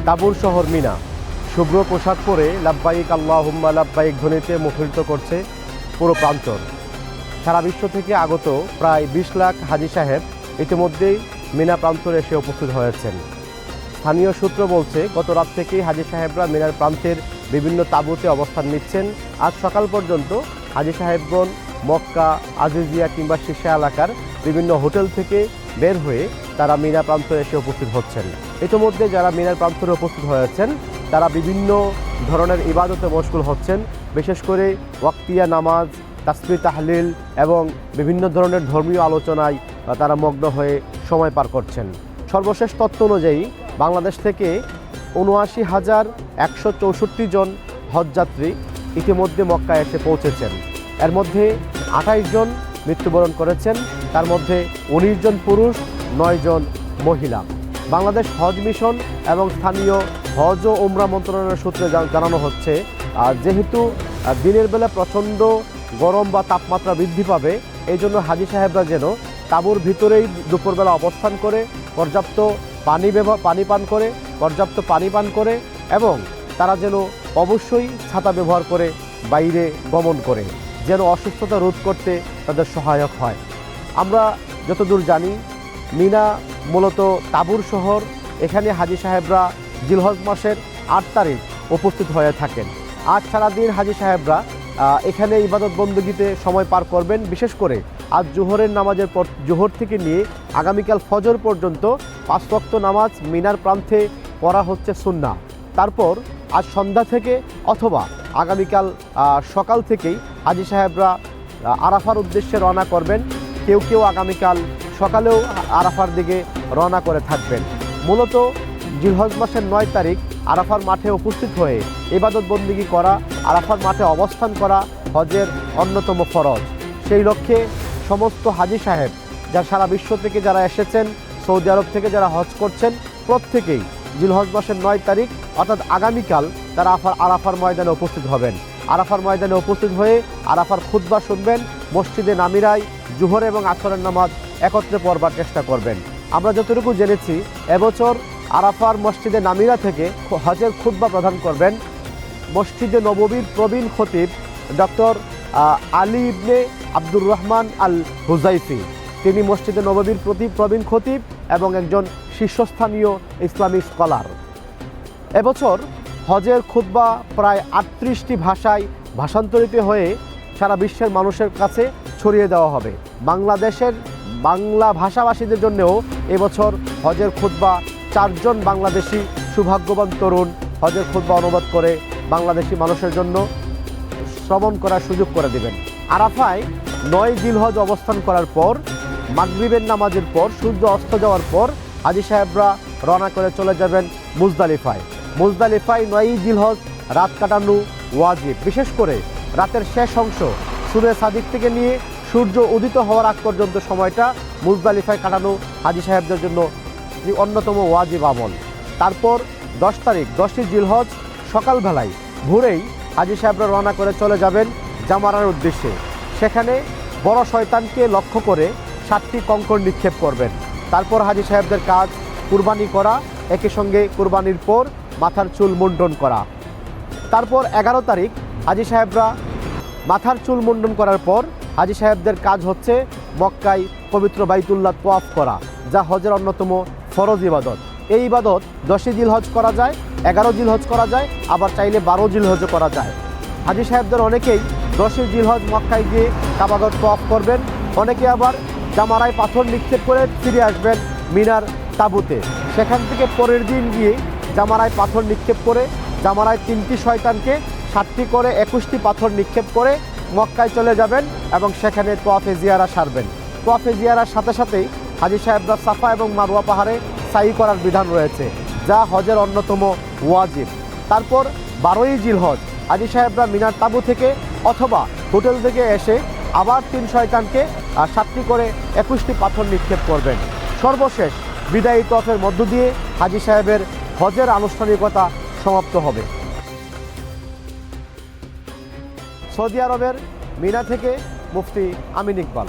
তাঁবুর শহর মিনা। শুভ্র পোশাক পরে লাব্বাইক আল্লাহুম্মা লাব্বাইক ধ্বনিতে মুখরিত করছে পুরো প্রান্তর। সারা বিশ্ব থেকে আগত প্রায় 20 লাখ হাজী সাহেব ইতিমধ্যেই মিনা প্রান্তরে এসে উপস্থিত হয়েছেন। স্থানীয় সূত্র বলছে, গত রাত থেকেই হাজী সাহেবরা মিনার প্রান্তের বিভিন্ন তাঁবুতে অবস্থান নিচ্ছেন। আজ সকাল পর্যন্ত হাজী সাহেবগণ মক্কা, আজিজিয়া কিংবা শীর্ষা এলাকার বিভিন্ন হোটেল থেকে বের হয়ে তারা মিনা প্রান্তরে এসে উপস্থিত হচ্ছেন। ইতিমধ্যে যারা মিনার প্রান্তরে উপস্থিত হয়েছেন তারা বিভিন্ন ধরনের ইবাদতে মশগুল হচ্ছেন। বিশেষ করে ওয়াক্তিয়া নামাজ, তাসবিহ তাহলিল এবং বিভিন্ন ধরনের ধর্মীয় আলোচনায় তারা মগ্ন হয়ে সময় পার করছেন। সর্বশেষ তথ্য অনুযায়ী বাংলাদেশ থেকে ৭৯,১৬৪ জন হজযাত্রী ইতিমধ্যে মক্কায় এসে পৌঁছেছেন। এর মধ্যে ২৮ জন মৃত্যুবরণ করেছেন, তার মধ্যে ১৯ জন পুরুষ, ৯ জন মহিলা। বাংলাদেশ হজ মিশন এবং স্থানীয় হজ ও উমরা মন্ত্রণালয়ের সূত্রে জানানো হচ্ছে, যেহেতু দিনের বেলা প্রচণ্ড গরম বা তাপমাত্রা বৃদ্ধি পাবে, এই জন্য হাজী সাহেবরা যেন তাঁবুর ভিতরেই দুপুরবেলা অবস্থান করে পর্যাপ্ত পানি পান করে এবং তারা যেন অবশ্যই ছাতা ব্যবহার করে বাইরে গমন করে, যেন অসুস্থতা রোধ করতে তাদের সহায়ক হয়। আমরা যতদূর জানি মিনা মূলত তাঁবুর শহর। এখানে হাজী সাহেবরা জিলহজ মাসের ৮ তারিখ উপস্থিত হয়ে থাকেন। আজ সারাদিন হাজী সাহেবরা এখানে ইবাদত বন্দগিতে সময় পার করবেন। বিশেষ করে আজ জোহরের নামাজের পর, জোহর থেকে নিয়ে আগামীকাল ফজর পর্যন্ত ৫ ওয়াক্ত নামাজ মিনার প্রান্তে পড়া হচ্ছে সুন্নাহ। তারপর আজ সন্ধ্যা থেকে অথবা আগামীকাল সকাল থেকেই হাজী সাহেবরা আরাফার উদ্দেশ্যে রওনা করবেন। কেউ কেউ আগামীকাল সকালেও আরাফার দিকে রওনা করে থাকবেন। মূলত জিলহজ মাসের ৯ তারিখ আরাফার মাঠে উপস্থিত হয়ে ইবাদত বন্দেগী করা, আরাফার মাঠে অবস্থান করা হজের অন্যতম ফরজ। সেই লক্ষ্যে সমস্ত হাজী সাহেব যারা সারা বিশ্ব থেকে যারা এসেছেন, সৌদি আরব থেকে যারা হজ করছেন, প্রত্যেকেই জিলহজ মাসের ৯ তারিখ অর্থাৎ আগামীকাল তারা আরাফার ময়দানে উপস্থিত হবেন। আরাফার ময়দানে উপস্থিত হয়ে আরাফার খুতবা শুনবেন। মসজিদে নামিরায় জোহর এবং আসরের নামাজ একত্রে পড়বার চেষ্টা করবেন। আমরা যতটুকু জেনেছি, এবছর আরাফার মসজিদে নামিরা থেকে হজের খুতবা প্রদান করবেন মসজিদে নববীর প্রবীণ খতিব ডক্টর আলী ইবনে আব্দুর রহমান আল হুজাইফি। তিনি মসজিদে নববীর প্রবীণ খতিব এবং একজন শীর্ষস্থানীয় ইসলামী স্কলার। এবছর হজের খুতবা প্রায় ৩৮টি ভাষায় ভাষান্তরিত হয়ে সারা বিশ্বের মানুষের কাছে ছড়িয়ে দেওয়া হবে। বাংলাদেশের বাংলা ভাষাভাষীদের জন্যও এবছর হজের খুতবা ৪ জন বাংলাদেশি সৌভাগ্যবান তরুণ হজের খুতবা অনুবাদ করে বাংলাদেশি মানুষের জন্য শ্রবণ করার সুযোগ করে দেবেন। আরাফায় ৯ জিলহজ অবস্থান করার পর মাগরিবের নামাজের পর সূর্য অস্ত যাওয়ার পর হাজী সাহেবরা রওনা করে চলে যাবেন মুজদালিফায়। ৯ জিলহজ রাত কাটানো ওয়াজিব। বিশেষ করে রাতের শেষ অংশ সূরা সাদিক থেকে নিয়ে সূর্য উদিত হওয়ার আগ পর্যন্ত সময়টা মুজদালিফায় কাটানো হাজী সাহেবদের জন্য অন্যতম ওয়াজিব আমল। তারপর ১০ তারিখ ১০ই জিলহজ সকালবেলায় ভোরেই হাজী সাহেবরা রওনা করে চলে যাবেন জামারার উদ্দেশ্যে। সেখানে বড় শয়তানকে লক্ষ্য করে 7টি কঙ্কর নিক্ষেপ করবেন। তারপর হাজী সাহেবদের কাজ কুরবানি করা, একই সঙ্গে কুরবানির পর মাথার চুল মুন্ডন করা। তারপর ১১ তারিখ হাজী সাহেবরা মাথার চুল মুন্ডন করার পর হাজী সাহেবদের কাজ হচ্ছে মক্কায় পবিত্র বাইতুল্লাহ তোয়াফ করা, যা হজের অন্যতম ফরজ ইবাদত। এই ইবাদত 10ই জিলহজ করা যায়, 11 জিলহজ করা যায়, আবার চাইলে 12 জিলহজও করা যায়। হাজী সাহেবদের অনেকেই 10ই জিলহজ মক্কায় গিয়ে কাবাগর তোয়াফ করবেন, অনেকে আবার জামারায় পাথর নিক্ষেপ করে ফিরে আসবেন মিনার তাঁবুতে। সেখান থেকে পরের দিন গিয়ে জামারায় পাথর নিক্ষেপ করে জামারায় 3টি শয়তানকে 7টি করে 21টি পাথর নিক্ষেপ করে মক্কায় চলে যাবেন এবং সেখানে তোয়াফে জিয়ারা সারবেন। তোয়াফে জিয়ারার সাথে সাথেই হাজী সাহেবরা সাফা এবং মারওয়া পাহাড়ে সাই করার বিধান রয়েছে, যা হজের অন্যতম ওয়াজিব। তারপর 12ই জিলহজ হাজী সাহেবরা মিনার তাঁবু থেকে অথবা হোটেল থেকে এসে আবার 3 শয়তানকে 7টি করে 21টি পাথর নিক্ষেপ করবেন। সর্বশেষ বিদায়ী তোয়াফের মধ্য দিয়ে হাজী সাহেবের হজের আনুষ্ঠানিকতা সমাপ্ত হবে। সৌদি আরবের মিনা থেকে মুফতি আমিন ইকবাল।